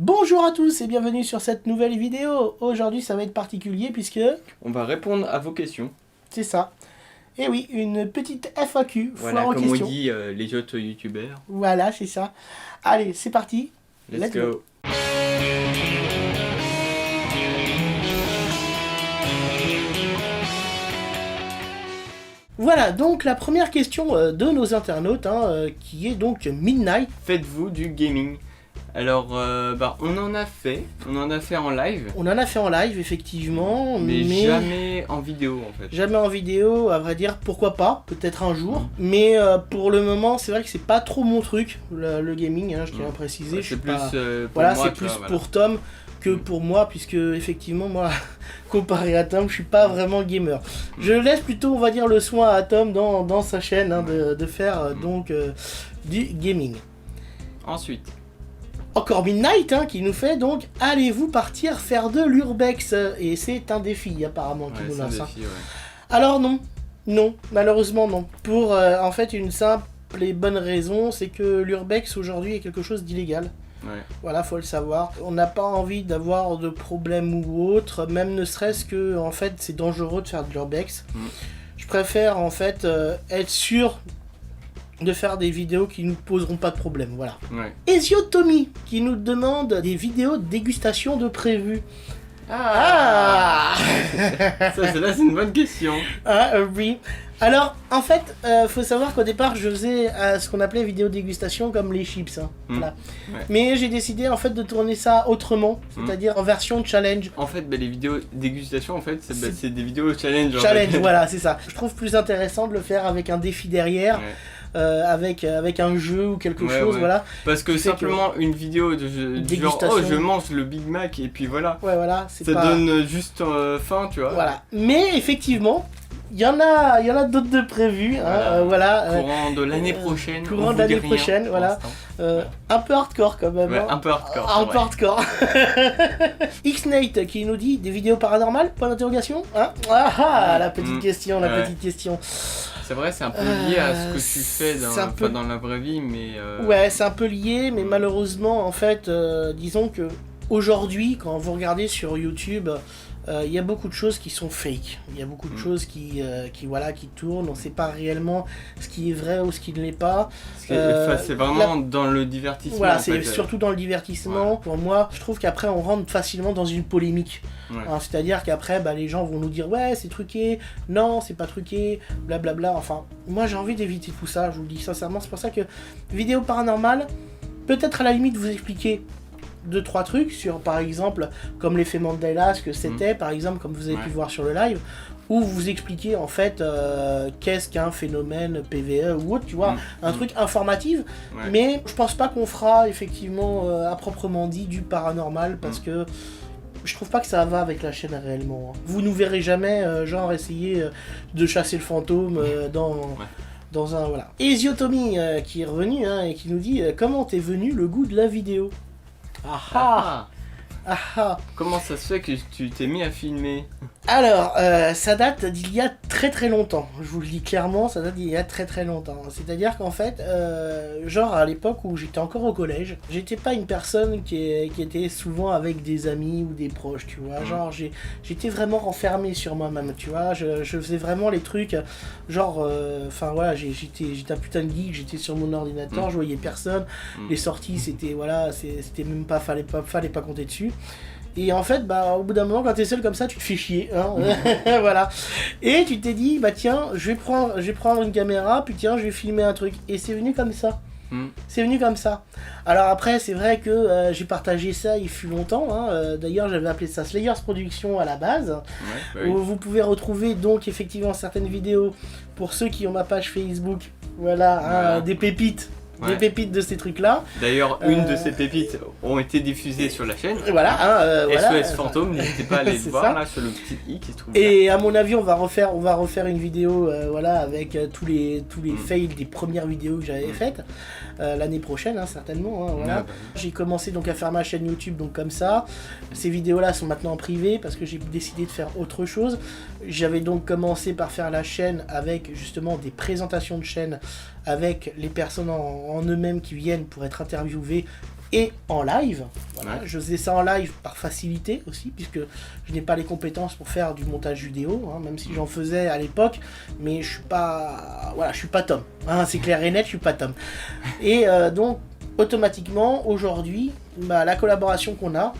Bonjour à tous et bienvenue sur cette nouvelle vidéo. Aujourd'hui ça va être particulier puisque... on va répondre à vos questions. C'est ça. Et oui, une petite FAQ, voilà, foire aux comme questions. on dit les autres youtubeurs. Voilà, c'est ça. Allez, c'est parti. Let's go. Voilà, donc la première question de nos internautes, qui est donc Midnight. Faites-vous du gaming? Alors, on en a fait en live. On en a fait en live, effectivement, mais jamais en vidéo, en fait. Jamais en vidéo, à vrai dire, pourquoi pas, peut-être un jour. Mais pour le moment, c'est vrai que c'est pas trop mon truc, le gaming, je tiens à préciser. Ouais, c'est plus pas... pour voilà, moi, c'est plus pour Tom que pour moi, puisque effectivement, moi, comparé à Tom, je suis pas vraiment gamer. Je laisse plutôt, on va dire, le soin à Tom dans sa chaîne de faire donc du gaming. Ensuite. Encore Midnight qui nous fait donc allez-vous partir faire de l'urbex, et c'est un défi apparemment qui nous lance. Ouais. Alors non, malheureusement non. Pour en fait une simple et bonne raison, c'est que l'urbex aujourd'hui est quelque chose d'illégal. Ouais. Voilà, faut le savoir. On n'a pas envie d'avoir de problème ou autre, même ne serait-ce que en fait c'est dangereux de faire de l'urbex. Je préfère en fait être sûr de faire des vidéos qui nous poseront pas de problème, voilà. Ouais. Ezio Tommy qui nous demande des vidéos de dégustation de prévues. Ça, c'est une bonne question. Oui. Alors, en fait, faut savoir qu'au départ, je faisais ce qu'on appelait vidéo dégustation comme les chips. Voilà. Ouais. Mais j'ai décidé en fait de tourner ça autrement, c'est-à-dire en version challenge. En fait, les vidéos dégustation, en fait, c'est des vidéos challenge. Challenge, voilà, c'est ça. Je trouve plus intéressant de le faire avec un défi derrière. Ouais. Avec un jeu ou quelque chose, voilà. Parce que simplement une vidéo de genre, oh je mange le Big Mac et puis voilà. Ouais, voilà, ça donne juste faim, tu vois. Voilà. Mais effectivement, il y en a d'autres de prévus, voilà. Courant de l'année prochaine. Courant de l'année prochaine, voilà. Un peu hardcore quand même. Ouais, un peu hardcore. Un peu hardcore. Xnate qui nous dit des vidéos paranormales, point d'interrogation. La petite question, la petite question. C'est vrai, c'est un peu lié à ce que tu fais dans la vraie vie, mais... Ouais, c'est un peu lié, mais malheureusement, en fait, disons que aujourd'hui, quand vous regardez sur YouTube, il y a beaucoup de choses qui sont fake. Il y a beaucoup de choses qui tournent. On ne sait pas réellement ce qui est vrai ou ce qui ne l'est pas. C'est vraiment dans le divertissement. Voilà, c'est surtout dans le divertissement. Ouais. Pour moi, je trouve qu'après, on rentre facilement dans une polémique. Ouais. C'est-à-dire qu'après, les gens vont nous dire « Ouais, c'est truqué. Non, c'est pas truqué. Blablabla. » Enfin, moi, j'ai envie d'éviter tout ça. Je vous le dis sincèrement. C'est pour ça que vidéo paranormale, peut-être à la limite vous expliquer 2-3 trucs sur, par exemple, comme l'effet Mandela, ce que c'était, par exemple, comme vous avez pu voir sur le live, où vous expliquez en fait qu'est-ce qu'un phénomène PVE ou autre, tu vois, un truc informatif, mais je pense pas qu'on fera effectivement à proprement dit du paranormal, parce que je trouve pas que ça va avec la chaîne réellement. Vous nous verrez jamais genre essayer de chasser le fantôme dans un... Voilà. Ezio Tommy qui est revenu et qui nous dit comment t'es venu le goût de la vidéo. Comment ça se fait que tu t'es mis à filmer? Alors, ça date d'il y a très très longtemps. Je vous le dis clairement, ça date d'il y a très très longtemps. C'est-à-dire qu'en fait, genre à l'époque où j'étais encore au collège, j'étais pas une personne qui était souvent avec des amis ou des proches, tu vois. Genre, j'étais vraiment renfermé sur moi-même, tu vois. Je faisais vraiment les trucs, genre, voilà, j'étais un putain de geek, j'étais sur mon ordinateur, je voyais personne. Les sorties, c'était, voilà, c'était même pas, fallait pas compter dessus. Et en fait, au bout d'un moment, quand t'es seul comme ça, tu te fais chier, voilà. Et tu t'es dit, tiens, je vais prendre une caméra, puis tiens, je vais filmer un truc. Et c'est venu comme ça. C'est venu comme ça. Alors après, c'est vrai que j'ai partagé ça il fut longtemps. D'ailleurs, j'avais appelé ça Slayers Productions à la base. Où vous pouvez retrouver donc effectivement certaines vidéos pour ceux qui ont ma page Facebook. Voilà, des pépites. Des pépites de ces trucs-là. D'ailleurs, une de ces pépites ont été diffusées sur la chaîne. Voilà. SOS Fantôme, n'hésitez pas à aller le voir là sur le petit i qui se trouve. Et là. À mon avis, on va refaire une vidéo, avec tous les fails des premières vidéos que j'avais faites l'année prochaine, certainement. Voilà. J'ai commencé donc à faire ma chaîne YouTube donc comme ça. Ces vidéos-là sont maintenant en privé parce que j'ai décidé de faire autre chose. J'avais donc commencé par faire la chaîne avec justement des présentations de chaîne avec les personnes en eux-mêmes qui viennent pour être interviewées et en live. Voilà, Ouais. je faisais ça en live par facilité aussi, puisque je n'ai pas les compétences pour faire du montage vidéo, hein, même si j'en faisais à l'époque, mais je suis pas, voilà, je suis pas Tom. Hein, c'est clair et net, je suis pas Tom. Et donc automatiquement aujourd'hui, la collaboration qu'on a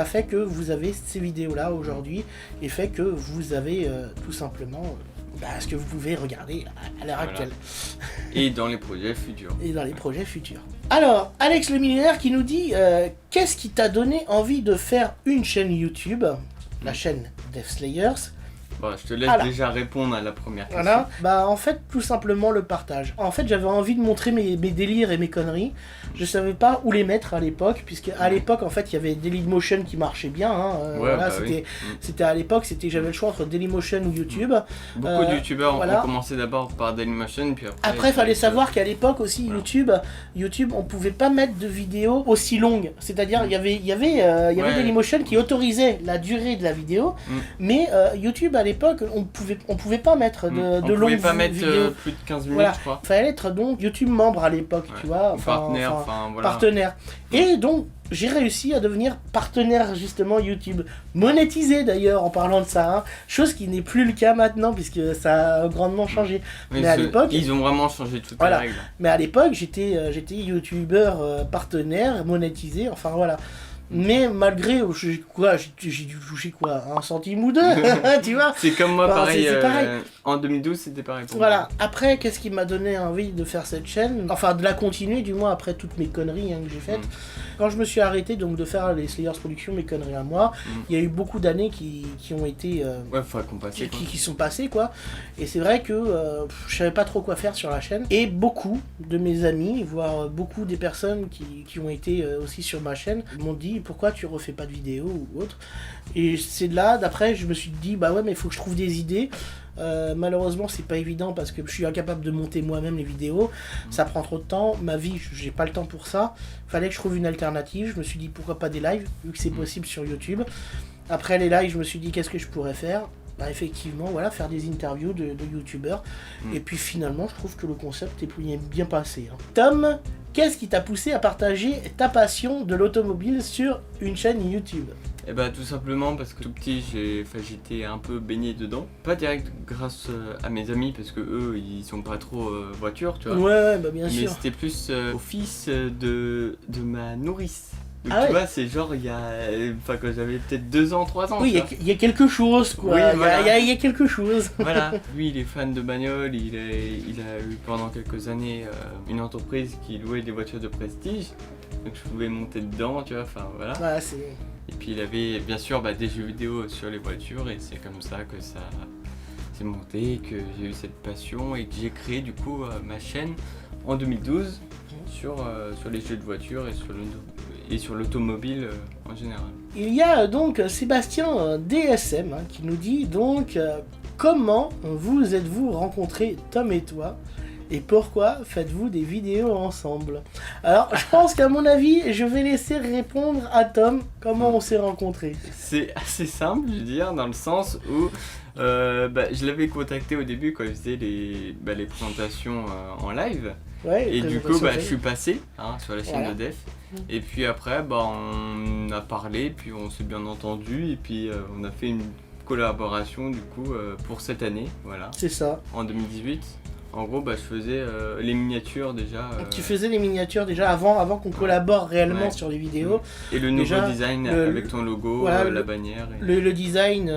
fait que vous avez ces vidéos là aujourd'hui et fait que vous avez tout simplement ce que vous pouvez regarder à l'heure actuelle. Et dans les projets futurs. Et dans les projets futurs. Alors, Alex le millénaire qui nous dit qu'est-ce qui t'a donné envie de faire une chaîne YouTube, la chaîne Death Slayers? Bon, je te laisse déjà répondre à la première question. Voilà. En fait, tout simplement le partage. En fait, j'avais envie de montrer mes délires et mes conneries. Je savais pas où les mettre à l'époque, puisque à l'époque, en fait, il y avait Dailymotion qui marchait bien. Hein. C'était à l'époque, j'avais le choix entre Dailymotion ou YouTube. Beaucoup de youtubeurs ont commencé d'abord par Dailymotion, puis après... Après, il fallait savoir qu'à l'époque aussi, YouTube, on pouvait pas mettre de vidéos aussi longues. C'est-à-dire, il y avait Dailymotion qui autorisait la durée de la vidéo, mais YouTube à l'époque, on pouvait pas mettre de longues vidéos. On pouvait pas mettre plus de 15 minutes, je crois. Il fallait être donc YouTube membre à l'époque, tu vois. Partenaire. Et donc, j'ai réussi à devenir partenaire justement YouTube. Monétisé d'ailleurs en parlant de ça, hein. Chose qui n'est plus le cas maintenant puisque ça a grandement changé. Mais à l'époque... Ils ont vraiment changé toutes les règles. Mais à l'époque, j'étais YouTubeur partenaire, monétisé, enfin voilà. Mais malgré, j'ai dû toucher un centime ou deux, tu vois. C'est comme moi, pareil. En 2012, c'était pareil pour moi. Après, qu'est-ce qui m'a donné envie de faire cette chaîne? Enfin, de la continuer, du moins, après toutes mes conneries que j'ai faites. Quand je me suis arrêté donc de faire les Slayers Productions, mes conneries à moi, il y a eu beaucoup d'années qui ont été... qui sont passées, quoi. Et c'est vrai que je savais pas trop quoi faire sur la chaîne. Et beaucoup de mes amis, voire beaucoup des personnes qui ont été aussi sur ma chaîne, m'ont dit pourquoi tu refais pas de vidéos ou autre. Et c'est de là, d'après, je me suis dit mais il faut que je trouve des idées. Malheureusement c'est pas évident parce que je suis incapable de monter moi-même les vidéos, ça prend trop de temps, ma vie j'ai pas le temps pour ça, fallait que je trouve une alternative, je me suis dit pourquoi pas des lives vu que c'est possible sur YouTube. Après les lives je me suis dit qu'est-ce que je pourrais faire, effectivement faire des interviews de youtubeurs et puis finalement je trouve que le concept est bien passé. Tom, qu'est-ce qui t'a poussé à partager ta passion de l'automobile sur une chaîne YouTube? Eh bah tout simplement parce que tout petit j'étais un peu baigné dedans. Pas direct grâce à mes amis parce que eux ils sont pas trop voitures, tu vois. Ouais, bien sûr. Mais c'était plus au fils de ma nourrice. Donc tu vois, c'est genre quand j'avais peut-être 2 ans, 3 ans. Oui, il y a quelque chose quoi. Oui, il y a quelque chose. Voilà. Lui il est fan de bagnole, il a eu pendant quelques années une entreprise qui louait des voitures de prestige. Donc je pouvais monter dedans, tu vois, enfin voilà. Et puis il avait bien sûr des jeux vidéo sur les voitures et c'est comme ça que ça s'est monté, que j'ai eu cette passion et que j'ai créé du coup ma chaîne en 2012 sur les jeux de voitures et sur l'automobile en général. Il y a donc Sébastien DSM qui nous dit donc comment vous êtes-vous rencontrés Tom et toi? Et pourquoi faites-vous des vidéos ensemble? Alors, je pense qu'à mon avis, je vais laisser répondre à Tom comment on s'est rencontrés. C'est assez simple, je veux dire, dans le sens où je l'avais contacté au début quand il faisait les présentations en live. Ouais, et du coup, je suis passé sur la chaîne de Def. Et puis après, on a parlé, puis on s'est bien entendu, et puis on a fait une collaboration du coup pour cette année, voilà. C'est ça. En 2018. En gros, je faisais les miniatures déjà. Tu faisais les miniatures déjà avant qu'on collabore réellement sur les vidéos. Et le nouveau design avec ton logo, la bannière. Le design,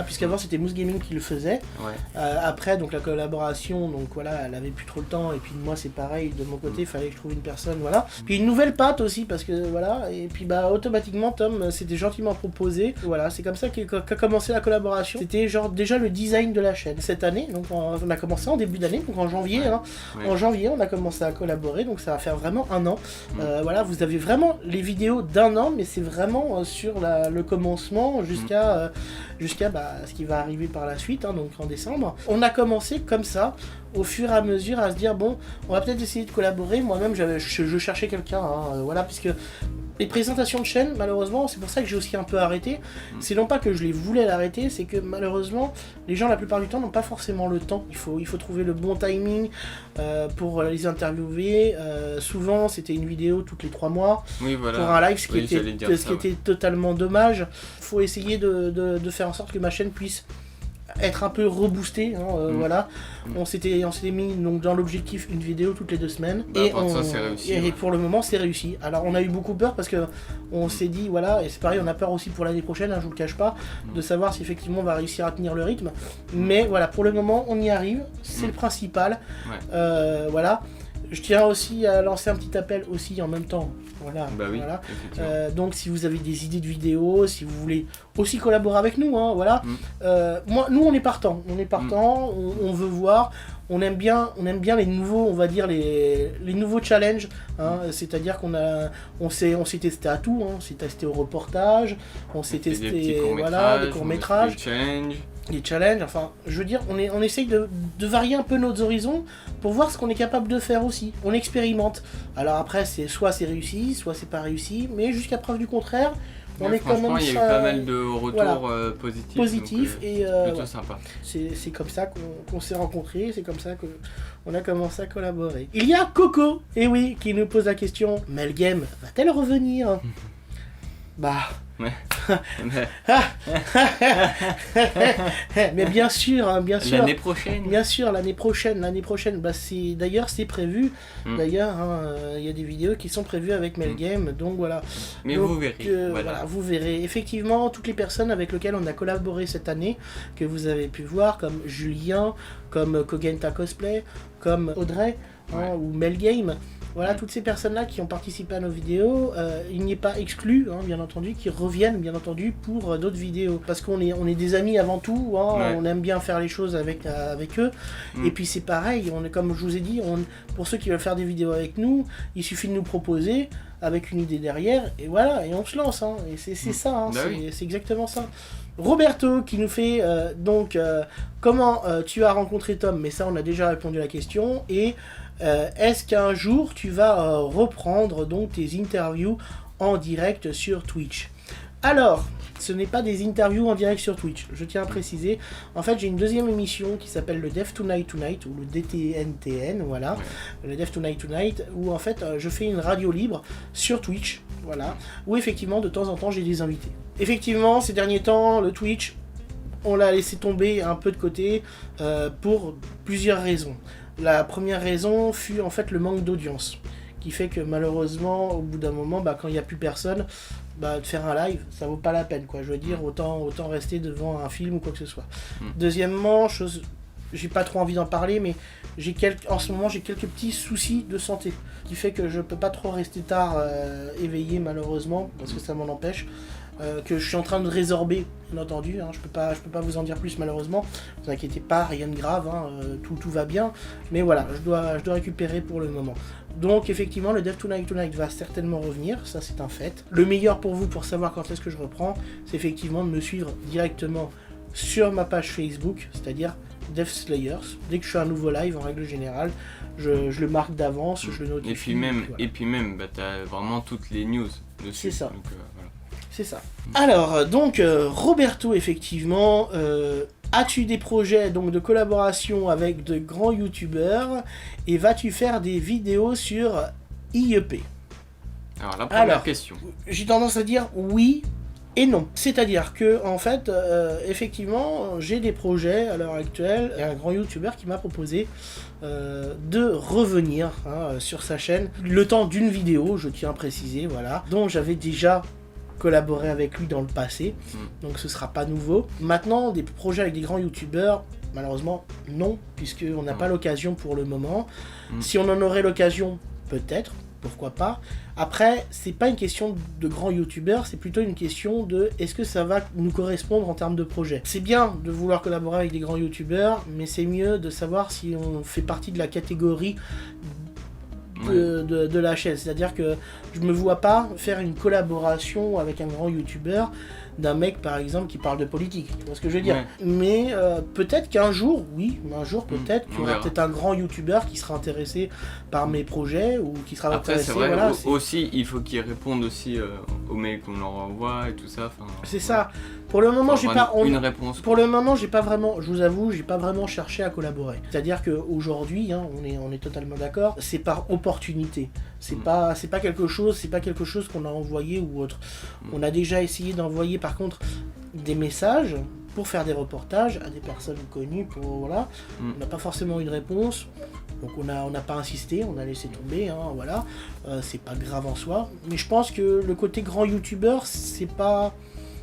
puisqu'avant c'était Mousse Gaming qui le faisait. Après, donc la collaboration, elle avait plus trop le temps. Et puis moi, c'est pareil, de mon côté, il fallait que je trouve une personne, voilà. Puis une nouvelle patte aussi, parce que et puis automatiquement, Tom s'était gentiment proposé. Voilà, c'est comme ça qu'a commencé la collaboration. C'était déjà le design de la chaîne. Cette année, donc on a commencé en début d'année. En janvier, en janvier, on a commencé à collaborer, donc ça va faire vraiment 1 an. Vous avez vraiment les vidéos d'1 an, mais c'est vraiment sur le commencement jusqu'à ce qui va arriver par la suite, donc en décembre. On a commencé comme ça, au fur et à mesure à se dire bon, on va peut-être essayer de collaborer. Moi-même, je cherchais quelqu'un, voilà, puisque les présentations de chaîne, malheureusement, c'est pour ça que j'ai aussi un peu arrêté. C'est non pas que je les voulais l'arrêter, c'est que malheureusement, les gens la plupart du temps n'ont pas forcément le temps. Il faut trouver le bon timing pour les interviewer. Souvent, c'était une vidéo toutes les 3 mois pour un live, ce qui était totalement dommage. Il faut essayer de faire en sorte que ma chaîne puisse être un peu reboosté, voilà. On s'était mis donc dans l'objectif une vidéo toutes les 2 semaines et pour le moment c'est réussi. Alors on a eu beaucoup peur parce que on s'est dit voilà, et c'est pareil, on a peur aussi pour l'année prochaine, je vous le cache pas, de savoir si effectivement on va réussir à tenir le rythme, mais voilà, pour le moment on y arrive, c'est le principal. Voilà. Je tiens aussi à lancer un petit appel aussi en même temps. Voilà. Bah oui, voilà. Donc si vous avez des idées de vidéos, si vous voulez aussi collaborer avec nous, voilà. Nous on est partant. On veut voir. On aime bien les nouveaux, on va dire les nouveaux challenges. C'est-à-dire on s'est testé à tout. On s'est testé au reportage, on s'est testé des courts-métrages. Les challenges, enfin, je veux dire, on essaye de varier un peu nos horizons pour voir ce qu'on est capable de faire aussi. On expérimente. Alors après, soit c'est réussi, soit c'est pas réussi, mais jusqu'à preuve du contraire, on est quand même. Il y a eu pas mal de retours positifs. Et plutôt sympa. C'est comme ça qu'on s'est rencontrés, c'est comme ça qu'on a commencé à collaborer. Il y a Coco, qui nous pose la question, Mel Game va-t-elle revenir? Bah. Ouais. Mais bien sûr. L'année prochaine. Bien sûr, l'année prochaine. Bah c'est prévu. D'ailleurs, il y a des vidéos qui sont prévues avec Mel Game, donc voilà. Mais donc, vous verrez. Voilà, vous verrez. Effectivement, toutes les personnes avec lesquelles on a collaboré cette année, que vous avez pu voir, comme Julien, comme Kogenta Cosplay, comme Audrey, ou Mel Game. Voilà, toutes ces personnes-là qui ont participé à nos vidéos, il n'y est pas exclu, bien entendu, qui reviennent, bien entendu, pour d'autres vidéos. Parce qu'on est des amis avant tout, on aime bien faire les choses avec eux. Et puis c'est pareil, comme je vous ai dit, pour ceux qui veulent faire des vidéos avec nous, il suffit de nous proposer, avec une idée derrière, et voilà, et on se lance. Et c'est ça, c'est exactement ça. Roberto qui nous fait comment tu as rencontré Tom, mais ça on a déjà répondu à la question, et est-ce qu'un jour tu vas reprendre donc tes interviews en direct sur Twitch? Alors, ce n'est pas des interviews en direct sur Twitch, je tiens à préciser. En fait, j'ai une deuxième émission qui s'appelle le Dev Tonight, ou le DTNTN, voilà. Le Dev Tonight, où en fait, je fais une radio libre sur Twitch, voilà. Où effectivement, de temps en temps, j'ai des invités. Effectivement, ces derniers temps, le Twitch, on l'a laissé tomber un peu de côté pour plusieurs raisons. La première raison fut en fait le manque d'audience, qui fait que malheureusement, au bout d'un moment, quand il n'y a plus personne, de faire un live, ça vaut pas la peine, quoi. Je veux dire, autant rester devant un film ou quoi que ce soit. Deuxièmement, j'ai pas trop envie d'en parler, mais en ce moment j'ai quelques petits soucis de santé, qui fait que je peux pas trop rester tard éveillé, malheureusement, parce que ça m'en empêche. Que je suis en train de résorber, bien entendu, je peux pas vous en dire plus malheureusement, ne vous inquiétez pas, rien de grave, tout va bien, mais voilà, je dois récupérer pour le moment. Donc effectivement, le Dev Tonight va certainement revenir, ça c'est un fait. Le meilleur pour vous, pour savoir quand est-ce que je reprends, c'est effectivement de me suivre directement sur ma page Facebook, c'est-à-dire Dev Slayers. Dès que je fais un nouveau live, en règle générale, je le marque d'avance, je le notifie. Et puis même, t'as vraiment toutes les news dessus. C'est ça. Donc, voilà. C'est ça. Alors, donc, Roberto, effectivement, as-tu des projets donc, de collaboration avec de grands youtubeurs et vas-tu faire des vidéos sur IEP? Alors, la première question. J'ai tendance à dire oui et non. C'est-à-dire que, en fait, effectivement, j'ai des projets à l'heure actuelle. Il y a un grand youtubeur qui m'a proposé de revenir sur sa chaîne le temps d'une vidéo, je tiens à préciser, voilà, dont j'avais déjà collaborer avec lui dans le passé, donc ce sera pas nouveau. Maintenant, des projets avec des grands youtubeurs, malheureusement non, puisqu'on n'a pas l'occasion pour le moment. Si on en aurait l'occasion, peut-être, pourquoi pas. Après, c'est pas une question de grands youtubeurs, c'est plutôt une question de est-ce que ça va nous correspondre en termes de projet. C'est bien de vouloir collaborer avec des grands youtubeurs, mais c'est mieux de savoir si on fait partie de la catégorie de la chaîne. C'est-à-dire que je me vois pas faire une collaboration avec un grand youtubeur d'un mec par exemple qui parle de politique, tu vois ce que je veux dire. Mais peut-être qu'un jour, peut-être qu'il y aura peut-être un grand youtubeur qui sera intéressé par mes projets ou qui sera intéressé. Après, c'est vrai, aussi il faut qu'ils répondent aussi aux mails qu'on leur envoie et tout ça. C'est ça. Pour le moment, j'ai pas une réponse. Pour le moment, j'ai pas vraiment, je vous avoue, j'ai pas vraiment cherché à collaborer. C'est-à-dire qu'aujourd'hui, on est totalement d'accord, c'est par opportunité. C'est pas quelque chose qu'on a envoyé ou autre. On a déjà essayé d'envoyer par contre des messages pour faire des reportages à des personnes connues On n'a pas forcément eu de réponse. Donc on n'a pas insisté, on a laissé tomber, c'est pas grave en soi. Mais je pense que le côté grand youtubeur, c'est pas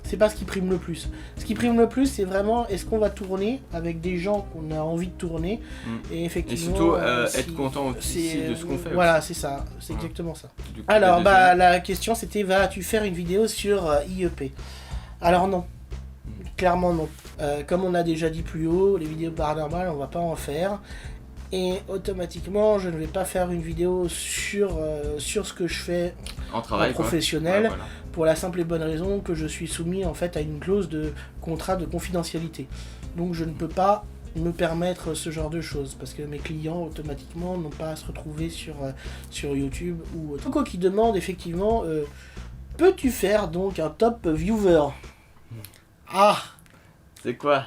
ce qui prime le plus. Ce qui prime le plus, c'est vraiment est-ce qu'on va tourner avec des gens qu'on a envie de tourner. Et effectivement. Et surtout être content aussi de ce qu'on fait. Voilà, c'est ça, c'est exactement ça. Alors, la question c'était vas-tu faire une vidéo sur IEP? Alors non. Clairement non. Comme on a déjà dit plus haut, les vidéos paranormales, on va pas en faire. Et automatiquement, je ne vais pas faire une vidéo sur ce que je fais en professionnel, pour la simple et bonne raison que je suis soumis en fait à une clause de contrat de confidentialité. Donc je ne peux pas me permettre ce genre de choses, parce que mes clients automatiquement n'ont pas à se retrouver sur YouTube ou autre. Coco qui demande effectivement, peux-tu faire donc un top viewer? C'est quoi?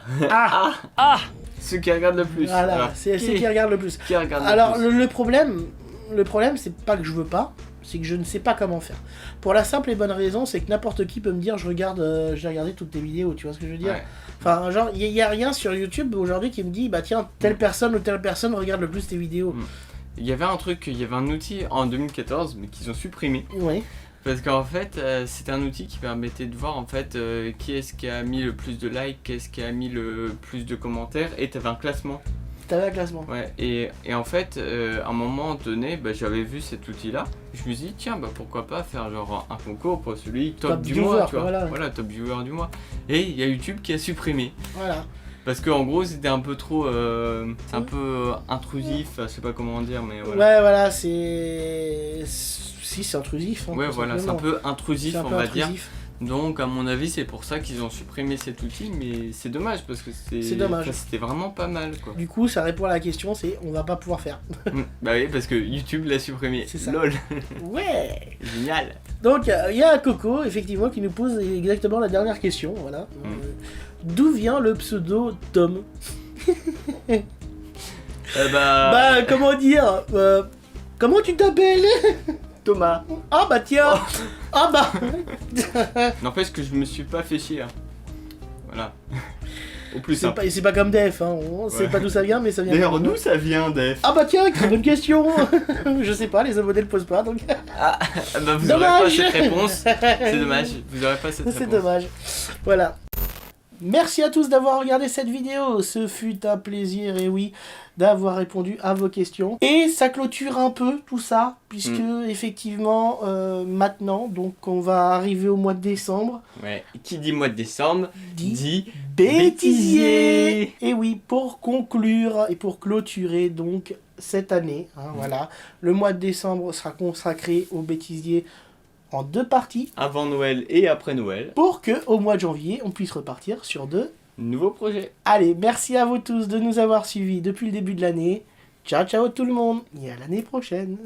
Ceux qui regardent le plus. Voilà, alors, c'est ceux qui regardent le plus. Le problème, c'est pas que je veux pas, c'est que je ne sais pas comment faire. Pour la simple et bonne raison, c'est que n'importe qui peut me dire j'ai regardé toutes tes vidéos, tu vois ce que je veux dire? Enfin, genre, il y a rien sur YouTube aujourd'hui qui me dit bah tiens, telle personne ou telle personne regarde le plus tes vidéos. Il y avait un outil en 2014, mais qu'ils ont supprimé. Oui. Parce qu'en fait, c'est un outil qui permettait de voir en fait qui est-ce qui a mis le plus de likes, qui est-ce qui a mis le plus de commentaires, et t'avais un classement. Ouais, et en fait, à un moment donné, j'avais vu cet outil-là, je me suis dit tiens, pourquoi pas faire genre un concours pour celui top du mois, tu vois. Voilà, top viewer du mois. Et il y a YouTube qui a supprimé. Voilà. Parce qu'en gros c'était un peu trop, c'est un peu intrusif, je sais pas comment dire, mais voilà. Ouais, voilà, c'est intrusif. Ouais, voilà, c'est un peu intrusif, on va dire. Donc à mon avis c'est pour ça qu'ils ont supprimé cet outil, mais c'est dommage parce que c'était vraiment pas mal quoi. Du coup ça répond à la question, c'est on va pas pouvoir faire. Bah oui, parce que YouTube l'a supprimé. C'est ça. Lol. Ouais. Génial. Donc il y a Coco effectivement qui nous pose exactement la dernière question, voilà. D'où vient le pseudo Tom? Comment dire, comment tu t'appelles? Thomas. Ah bah tiens. Ah bah. N'empêche que je me suis pas fait chier. Voilà. Au plus simple. C'est pas comme Def, hein. On sait pas d'où ça vient, mais ça vient. D'ailleurs, d'où ça vient, Def? Ah bah tiens, très bonne question. Je sais pas, les abonnés le posent pas, donc. Vous aurez pas cette réponse. C'est dommage. Vous aurez pas cette réponse. C'est dommage. Voilà. Merci à tous d'avoir regardé cette vidéo, ce fut un plaisir, et oui, d'avoir répondu à vos questions. Et ça clôture un peu tout ça, puisque effectivement, maintenant, donc on va arriver au mois de décembre. Ouais, qui dit mois de décembre, dit bêtisier. Et oui, pour conclure et pour clôturer donc cette année, voilà, le mois de décembre sera consacré au bêtisier en 2 parties. Avant Noël et après Noël. Pour que au mois de janvier, on puisse repartir sur de nouveaux projets. Allez, merci à vous tous de nous avoir suivis depuis le début de l'année. Ciao, ciao tout le monde. Et à l'année prochaine.